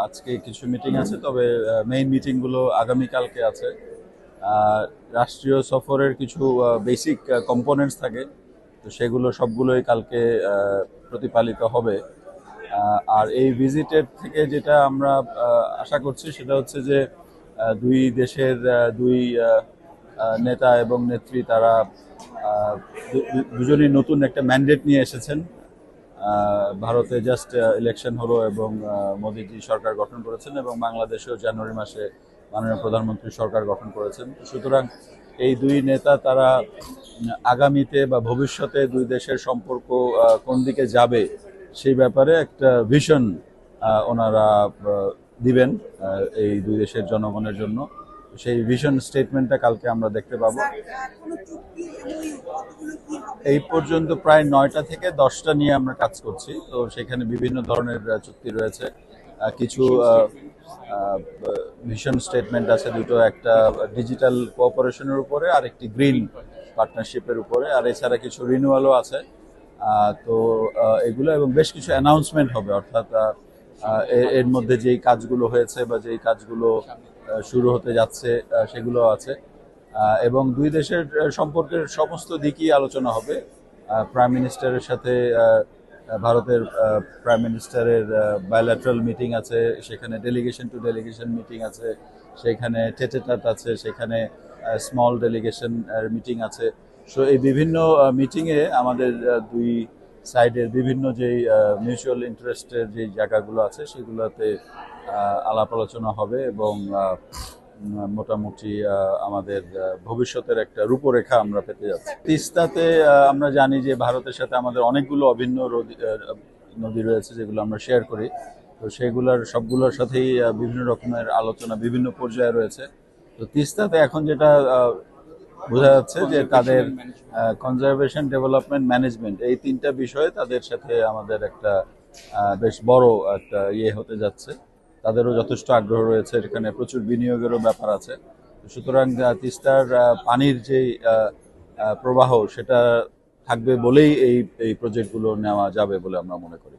আজকে কিছু মিটিং আছে, তবে মেইন মিটিংগুলো আগামীকালকে আছে। রাষ্ট্রীয় সফরের কিছু বেসিক কম্পোনেন্টস থাকে, তো সেগুলো সবগুলোই কালকে প্রতিপালিত হবে। আর এই ভিজিটের থেকে যেটা আমরা আশা করছি সেটা হচ্ছে যে দুই দেশের দুই নেতা এবং নেত্রী তারা দুজনই নতুন একটা ম্যান্ডেট নিয়ে এসেছেন। ভারতে জাস্ট ইলেকশন হলো এবং মোদিজি সরকার গঠন করেছেন, এবং বাংলাদেশেও জানুয়ারি মাসে মাননীয় প্রধানমন্ত্রী সরকার গঠন করেছেন। সুতরাং এই দুই নেতা তারা আগামীতে বা ভবিষ্যতে দুই দেশের সম্পর্ক কোন দিকে যাবে সেই ব্যাপারে একটা ভিশন ওনারা দিবেন এই দুই দেশের জনগণের জন্য। সেই ভিশন স্টেটমেন্টটা কালকে আমরা দেখতে পাবো। এই পর্যন্ত প্রায় 9টা থেকে 10টা নিয়ে আমরা কাজ করছি, তো সেখানে বিভিন্ন ধরনের চুক্তি রয়েছে। কিছু ভিশন স্টেটমেন্ট আছে দুটো, একটা ডিজিটাল কোঅপারেশনের উপরে আর একটি গ্রিন পার্টনারশিপের উপরে, আর এছাড়া কিছু রিনিউয়ালও আছে। তো এগুলো এবং বেশ কিছু অ্যানাউন্সমেন্ট হবে, অর্থাৎ এর মধ্যে যেই কাজগুলো হয়েছে বা যেই কাজগুলো শুরু হতে যাচ্ছে সেগুলো আছে। এবং দুই দেশের সম্পর্কের সমস্ত দিকই আলোচনা হবে। প্রাইম মিনিস্টারের সাথে ভারতের প্রাইম মিনিস্টারের বায়োল্যাটারাল মিটিং আছে, সেখানে ডেলিগেশন টু ডেলিগেশন মিটিং আছে, সেখানে টেটেটাট আছে, সেখানে স্মল ডেলিগেশন মিটিং আছে। সো এই বিভিন্ন মিটিংয়ে আমাদের দুই সাইডের বিভিন্ন যেই মিউচুয়াল ইন্টারেস্টের যে জায়গাগুলো আছে সেগুলোতে আলাপ আলোচনা হবে, এবং মোটামুটি আমাদের ভবিষ্যতের একটা রূপরেখা আমরা পেতে যাচ্ছি। তিস্তাতে আমরা জানি যে ভারতের সাথে আমাদের অনেকগুলো অভিন্ন নদী রয়েছে যেগুলো আমরা শেয়ার করি, তো সেগুলোর সবগুলোর সাথেই বিভিন্ন রকমের আলোচনা বিভিন্ন পর্যায়ে রয়েছে। তো তিস্তাতে এখন যেটা বোঝা যাচ্ছে যে তাদের কনজারভেশন, ডেভেলপমেন্ট, ম্যানেজমেন্ট, এই তিনটা বিষয়ে তাদের সাথে আমাদের একটা বেশ বড় একটা হতে যাচ্ছে। তাদেরও যথেষ্ট আগ্রহ রয়েছে, এখানে প্রচুর বিনিয়োগেরও ব্যাপার আছে। সুতরাং তিস্তার পানির যে প্রবাহ সেটা থাকবে বলেই এই প্রজেক্টগুলো নেওয়া যাবে বলে আমরা মনে করি।